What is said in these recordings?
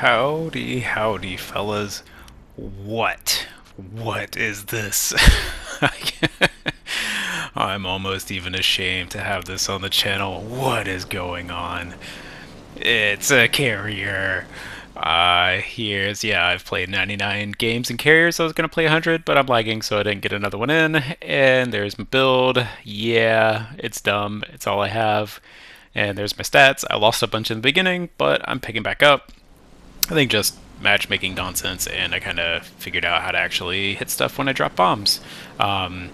Howdy, howdy, fellas. What? What is this? I'm almost even ashamed to have this on the channel. What is going on? It's a carrier. I've played 99 games and carriers. I was gonna play 100, but I'm lagging, so I didn't get another one in. And there's my build. Yeah, it's dumb. It's all I have. And there's my stats. I lost a bunch in the beginning, but I'm picking back up. I think just matchmaking nonsense, and I kind of figured out how to actually hit stuff when I drop bombs. Um,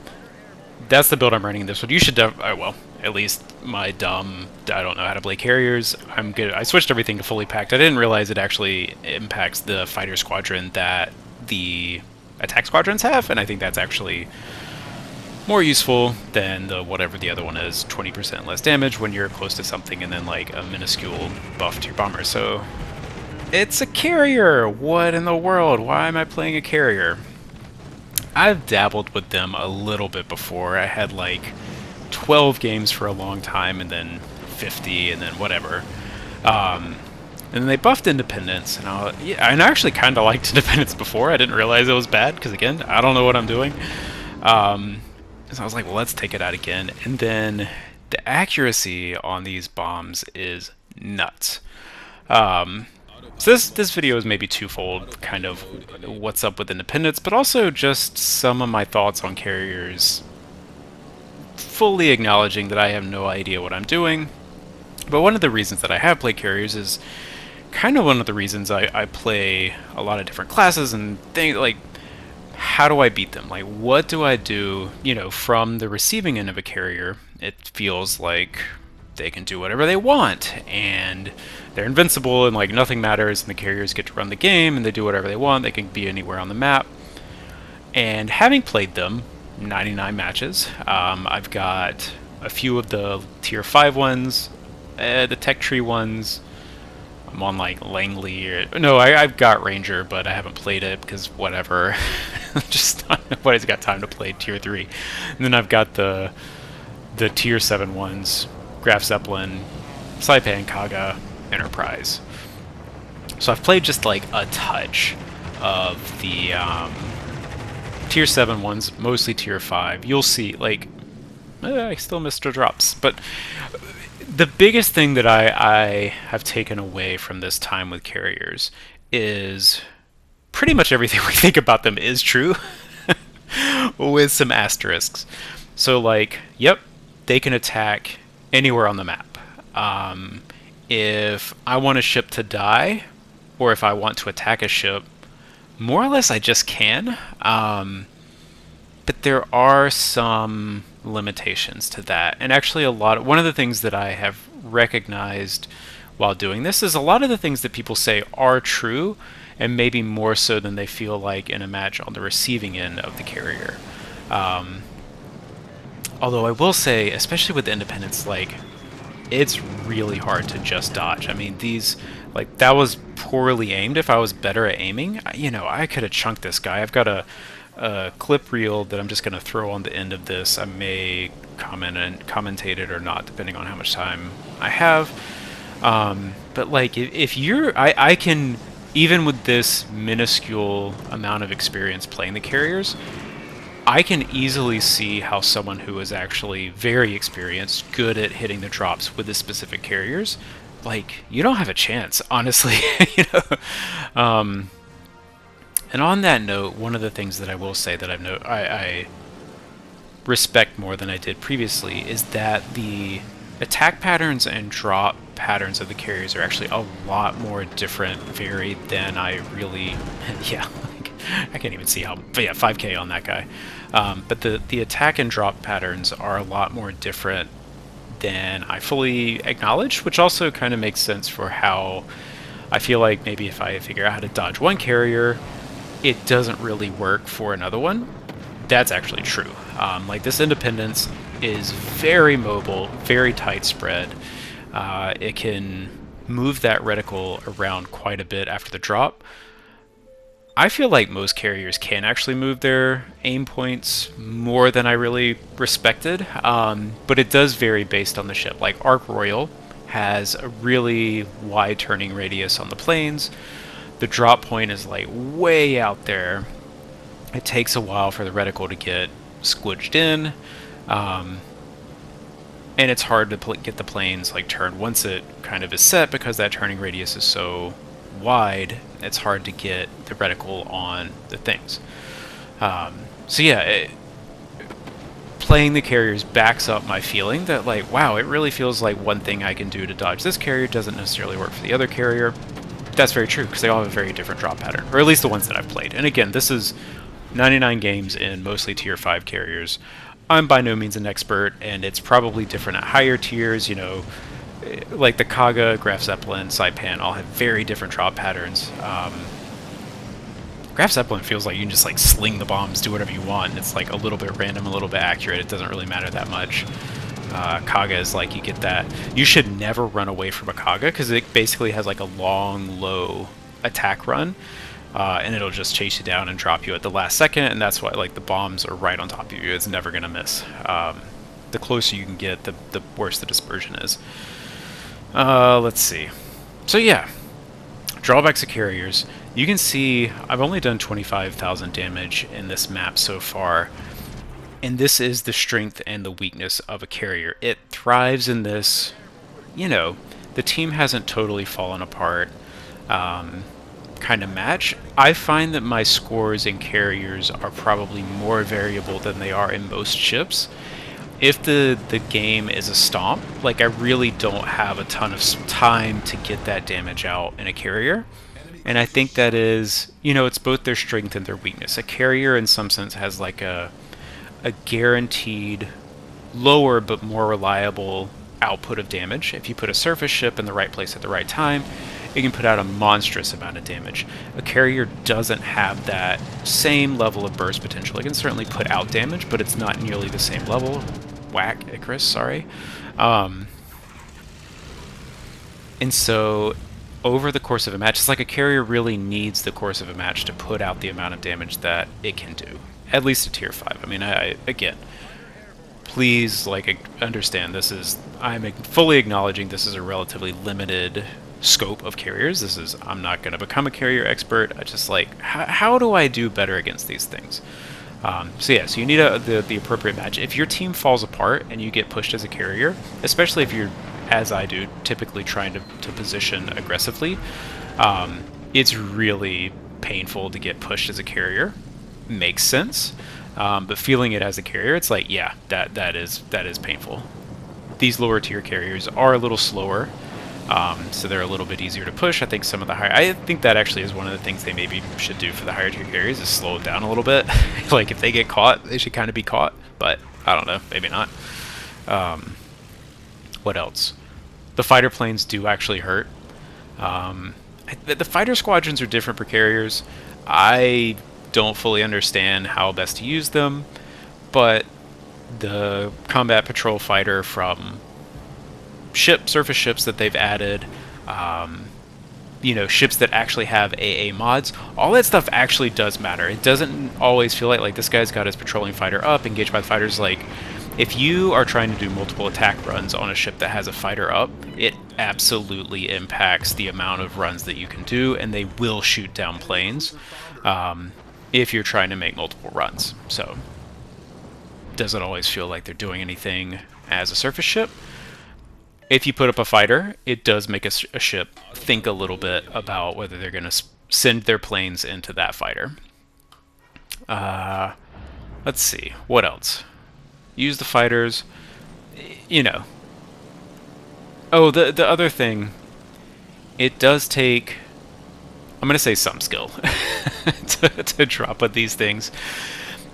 that's the build I'm running this one. You should, well, at least my dumb, I don't know how to play carriers. I'm good. I switched everything to fully packed. I didn't realize it actually impacts the fighter squadron that the attack squadrons have, and I think that's actually more useful than the whatever the other one is, 20% less damage when you're close to something, and then like a minuscule buff to your bomber. So it's a carrier! What in the world? Why am I playing a carrier? I've dabbled with them a little bit before. I had like 12 games for a long time, and then 50, and then whatever. And then they buffed Independence, and and I actually kind of liked Independence before. I didn't realize it was bad, because again, I don't know what I'm doing. So I was like, well, let's take it out again. And then the accuracy on these bombs is nuts. So this video is maybe twofold, kind of what's up with Independence, but also just some of my thoughts on carriers, fully acknowledging that I have no idea what I'm doing. But one of the reasons that I have played carriers is kind of one of the reasons I play a lot of different classes and things like, how do I beat them? Like, what do I do, from the receiving end of a carrier? It feels like they can do whatever they want, and they're invincible, and like nothing matters, and the carriers get to run the game, and they do whatever they want. They can be anywhere on the map. And having played them 99 matches, I've got a few of the tier 5 ones, the tech tree ones. I'm on like Langley no, I've got Ranger, but I haven't played it because whatever. Just nobody's got time to play tier 3. And then I've got the tier 7 ones, Graf Zeppelin, Saipan, Kaga, Enterprise. So I've played just like a touch of the tier 7 ones, mostly tier 5. You'll see, like, I still missed the drops, but the biggest thing that I have taken away from this time with carriers is pretty much everything we think about them is true, with some asterisks. So, like, yep, they can attack anywhere on the map. If I want a ship to die, or if I want to attack a ship, more or less I just can. But there are some limitations to that. And actually one of the things that I have recognized while doing this is a lot of the things that people say are true, and maybe more so than they feel like in a match on the receiving end of the carrier. Although I will say, especially with Independence, like, it's really hard to just dodge. I mean, that was poorly aimed. If I was better at aiming, I could have chunked this guy. I've got a clip reel that I'm just going to throw on the end of this. I may commentate it or not, depending on how much time I have. But like, if I can, even with this minuscule amount of experience playing the carriers, I can easily see how someone who is actually very experienced, good at hitting the drops with the specific carriers, like, you don't have a chance, honestly. And on that note, one of the things that I will say that I respect more than I did previously is that the attack patterns and drop patterns of the carriers are actually a lot more varied than I really, yeah, like, I can't even see how, but yeah, 5k on that guy. But the attack and drop patterns are a lot more different than I fully acknowledge, which also kind of makes sense for how I feel like maybe if I figure out how to dodge one carrier, it doesn't really work for another one. That's actually true. Like, this Independence is very mobile, very tight spread. It can move that reticle around quite a bit after the drop. I feel like most carriers can actually move their aim points more than I really respected, but it does vary based on the ship. Like, Ark Royal has a really wide turning radius on the planes. The drop point is like way out there. It takes a while for the reticle to get squidged in, and it's hard to get the planes like turned once it kind of is set, because that turning radius is so wide. It's hard to get the reticle on the things. So yeah, playing the carriers backs up my feeling that, like, wow, it really feels like one thing I can do to dodge this carrier doesn't necessarily work for the other carrier. That's very true, because they all have a very different drop pattern, or at least the ones that I've played. And again, this is 99 games in mostly tier 5 carriers. I'm by no means an expert, and it's probably different at higher tiers. You know, like the Kaga, Graf Zeppelin, Saipan all have very different drop patterns. Graf Zeppelin feels like you can just like sling the bombs, do whatever you want. It's like a little bit random, a little bit accurate. It doesn't really matter that much. Kaga is like, you get that. You should never run away from a Kaga, because it basically has like a long, low attack run. And it'll just chase you down and drop you at the last second, and that's why like the bombs are right on top of you. It's never gonna miss. The closer you can get, the worse the dispersion is. Let's see. So yeah, drawbacks of carriers. You can see I've only done 25,000 damage in this map so far, and this is the strength and the weakness of a carrier. It thrives in this, you know, the team hasn't totally fallen apart. Kind of match. I find that my scores in carriers are probably more variable than they are in most ships. If the game is a stomp, like, I really don't have a ton of time to get that damage out in a carrier. And I think that is, you know, it's both their strength and their weakness. A carrier in some sense has like a guaranteed lower but more reliable output of damage. If you put a surface ship in the right place at the right time, it can put out a monstrous amount of damage. A carrier doesn't have that same level of burst potential. It can certainly put out damage, but it's not nearly the same level. Whack, Icarus, sorry. And so over the course of a match, it's like a carrier really needs the course of a match to put out the amount of damage that it can do. At least a tier 5. I mean, again, please, like, understand this is, I'm fully acknowledging this is a relatively limited scope of carriers. This is, I'm not going to become a carrier expert. I just like, how do I do better against these things? So yeah, so you need the appropriate match. If your team falls apart and you get pushed as a carrier, especially if you're, as I do, typically trying to position aggressively, it's really painful to get pushed as a carrier. Makes sense. But feeling it as a carrier, it's like, yeah, that is painful. These lower tier carriers are a little slower, so they're a little bit easier to push. I think some of the higher, I think that actually is one of the things they maybe should do for the higher tier carriers, is slow it down a little bit. Like, if they get caught, they should kind of be caught, but I don't know, maybe not. What else? The fighter planes do actually hurt. The fighter squadrons are different for carriers. I don't fully understand how best to use them, but the combat patrol fighter from surface ships that they've added, you know, ships that actually have AA mods, all that stuff actually does matter. It doesn't always feel like this guy's got his patrolling fighter up, engaged by the fighters. Like, if you are trying to do multiple attack runs on a ship that has a fighter up, it absolutely impacts the amount of runs that you can do, and they will shoot down planes if you're trying to make multiple runs. So, doesn't always feel like they're doing anything as a surface ship. If you put up a fighter, it does make a ship think a little bit about whether they're going to send their planes into that fighter. Let's see, what else? Use the fighters, you know. Oh, the other thing, it does take, I'm going to say some skill to drop with these things.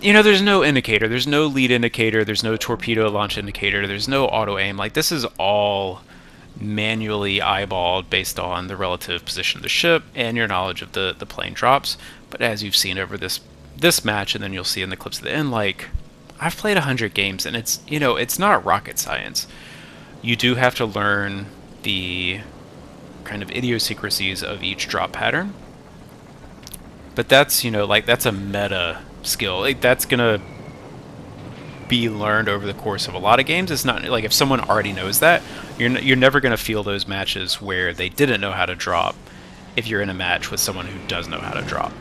You know, there's no indicator, there's no lead indicator, there's no torpedo launch indicator, there's no auto aim. Like, this is all manually eyeballed based on the relative position of the ship and your knowledge of the plane drops. But as you've seen over this match, and then you'll see in the clips at the end, like, I've played 100 games, and it's, you know, it's not rocket science. You do have to learn the kind of idiosyncrasies of each drop pattern. But that's, you know, like, that's a meta skill. Like, that's gonna, be learned over the course of a lot of games. It's not like if someone already knows that, you're never going to feel those matches where they didn't know how to drop if you're in a match with someone who does know how to drop.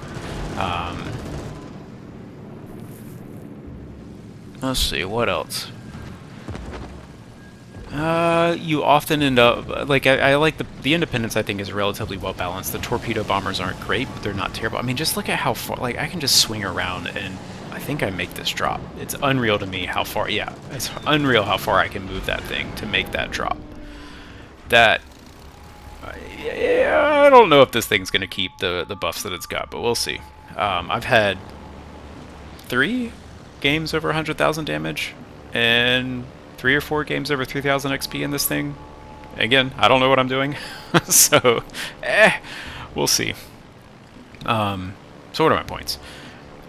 Let's see, what else? You often end up like I like the Independence. I think is relatively well balanced. The torpedo bombers aren't great, but they're not terrible. I mean, just look at how far. Like I can just swing around, and I think I make this drop. It's unreal to me how far. Yeah, it's unreal how far I can move that thing to make that drop. That. Yeah, I don't know if this thing's gonna keep the buffs that it's got, but we'll see. I've had 3 games over 100,000 damage, and 3 or 4 games over 3,000 XP in this thing. Again, I don't know what I'm doing, so we'll see. So what are my points?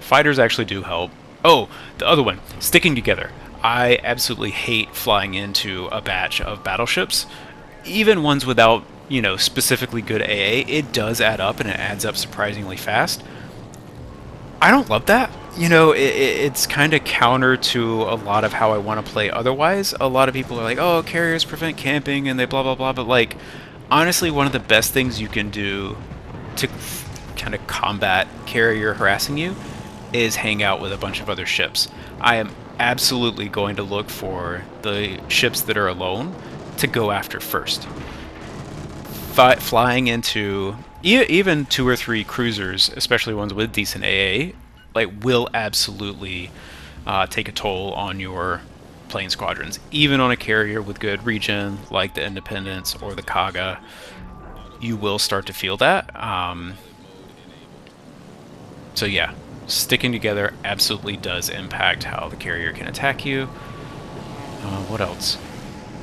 Fighters actually do help. Oh, the other one, sticking together. I absolutely hate flying into a batch of battleships, even ones without, you know, specifically good AA. It does add up, and it adds up surprisingly fast. I don't love that. You know, it's kind of counter to a lot of how I want to play otherwise. A lot of people are like, oh, carriers prevent camping and they blah, blah, blah. But, like, honestly, one of the best things you can do to kind of combat carrier harassing you is hang out with a bunch of other ships. I am absolutely going to look for the ships that are alone to go after first. Flying into even 2 or 3 cruisers, especially ones with decent AA, like will absolutely take a toll on your plane squadrons. Even on a carrier with good regen, like the Independence or the Kaga, you will start to feel that. So yeah, sticking together absolutely does impact how the carrier can attack you. What else?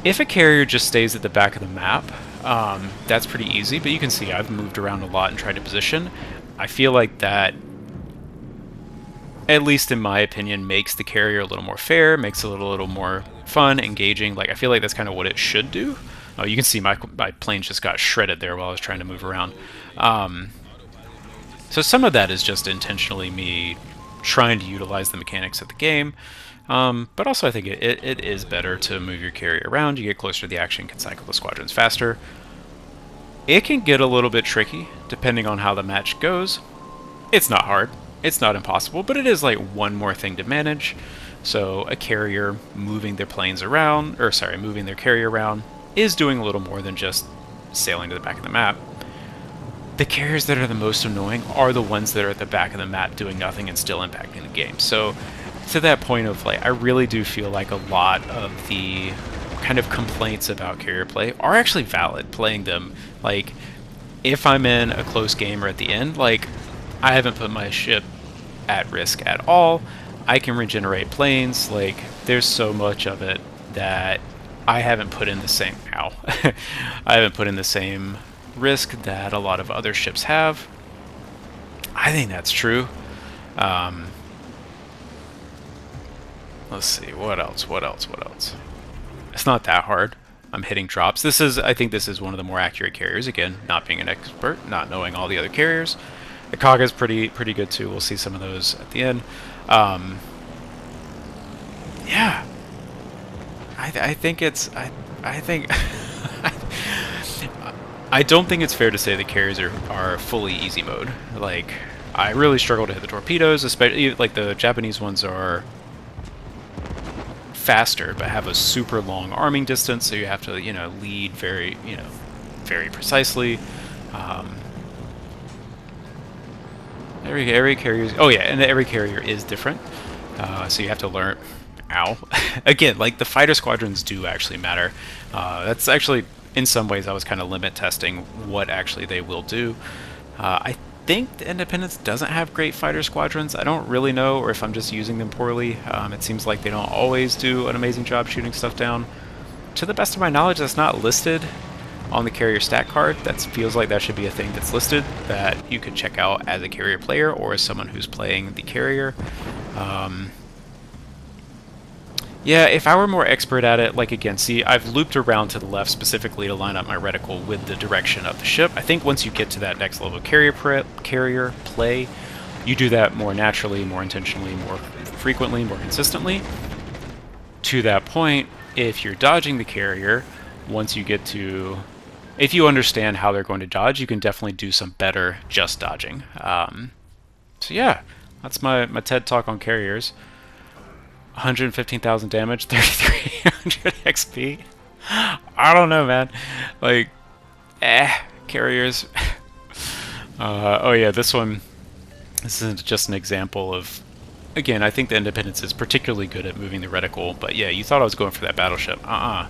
If a carrier just stays at the back of the map, that's pretty easy, but you can see I've moved around a lot and tried to position. I feel like that, at least in my opinion, makes the carrier a little more fair, makes it a little more fun, engaging. Like, I feel like that's kind of what it should do. Oh, you can see my planes just got shredded there while I was trying to move around. So some of that is just intentionally me trying to utilize the mechanics of the game. But also I think it is better to move your carrier around. You get closer to the action, can cycle the squadrons faster. It can get a little bit tricky depending on how the match goes. It's not hard. It's not impossible, but it is like one more thing to manage. So a carrier moving their planes around, or sorry, moving their carrier around is doing a little more than just sailing to the back of the map. The carriers that are the most annoying are the ones that are at the back of the map doing nothing and still impacting the game. So to that point of like, I really do feel like a lot of the kind of complaints about carrier play are actually valid. Playing them, like, if I'm in a close game or at the end, like, I haven't put my ship at risk at all. I can regenerate planes. Like, there's so much of it that I haven't put in the same I haven't put in the same risk that a lot of other ships have. I think that's true. Let's see, what else? It's not that hard. I'm hitting drops. I think this is one of the more accurate carriers. Again, not being an expert, not knowing all the other carriers. The Kaga is pretty good too. We'll see some of those at the end. Yeah, I think it's. I think. I don't think it's fair to say the carriers are fully easy mode. Like, I really struggle to hit the torpedoes, especially like the Japanese ones are faster but have a super long arming distance, so you have to, you know, lead very, you know, very precisely. Every carrier, oh yeah, and every carrier is different, so you have to learn. Ow. Again, like, the fighter squadrons do actually matter. That's actually, in some ways, I was kind of limit testing what actually they will do. I think the Independence doesn't have great fighter squadrons. I don't really know, or if I'm just using them poorly. It seems like they don't always do an amazing job shooting stuff down. To the best of my knowledge, that's not listed on the carrier stat card. That feels like that should be a thing that's listed that you could check out as a carrier player or as someone who's playing the carrier. Yeah, if I were more expert at it, like, again, see, I've looped around to the left specifically to line up my reticle with the direction of the ship. I think once you get to that next level of carrier play, you do that more naturally, more intentionally, more frequently, more consistently. to that point, if you're dodging the carrier, once you get to, if you understand how they're going to dodge, you can definitely do some better just dodging. So yeah, that's my TED talk on carriers. 115,000 damage, 3,300 XP. I don't know, man. Like, carriers. Oh yeah, this one. This is just an example of. Again, I think the Independence is particularly good at moving the reticle, but yeah, you thought I was going for that battleship. I'm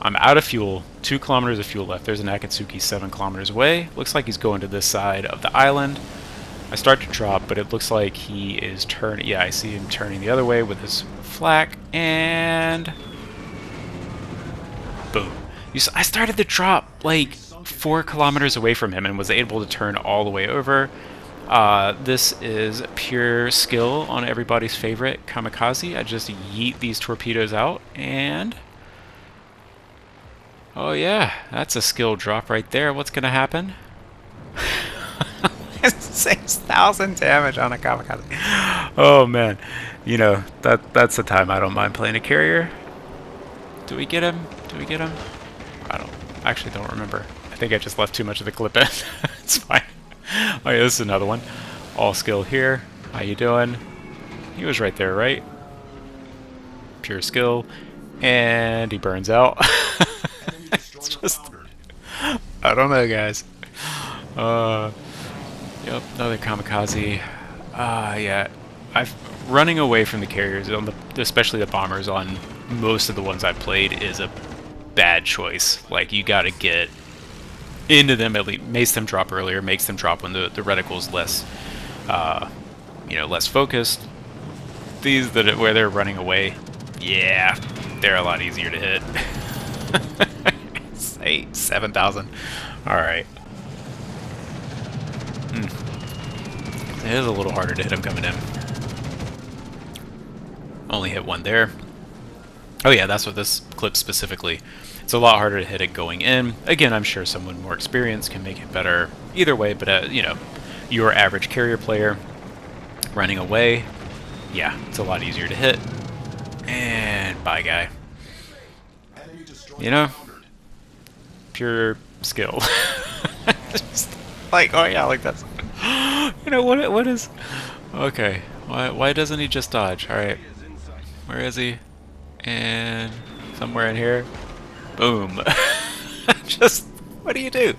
out of fuel. 2 kilometers of fuel left. There's an Akatsuki 7 kilometers away. Looks like he's going to this side of the island. I start to drop, but it looks like he is turning. Yeah, I see him turning the other way with his flak, and boom. I started the drop like 4 kilometers away from him and was able to turn all the way over. This is pure skill on everybody's favorite Kamikaze. I just yeet these torpedoes out, and oh yeah, that's a skill drop right there. What's gonna happen? 6,000 damage on a Kamikaze. Oh man, you know, that's the time I don't mind playing a carrier. Do we get him? Do we get him? I actually don't remember. I think I just left too much of the clip in. It's fine. Oh yeah, this is another one. All skill here. How you doing? He was right there, right? Pure skill. And he burns out. It's just... I don't know, guys. Yep, another Kamikaze. Yeah. Running away from the carriers, especially the bombers, on most of the ones I've played is a bad choice. Like, you gotta get into them, at least makes them drop earlier, makes them drop when the reticle's less, less focused. These where they're running away, yeah, they're a lot easier to hit. Say 7,000. All right. It is a little harder to hit him coming in. Only hit one there. Oh yeah, that's what this clip specifically. It's a lot harder to hit it going in. Again, I'm sure someone more experienced can make it better either way, but your average carrier player running away, yeah, it's a lot easier to hit. And bye, guy. You know, pure skill. Just like, oh yeah, like that's. You know what is? Okay, why doesn't he just dodge? All right, where is he? And somewhere in here. Boom. Just, what do you do?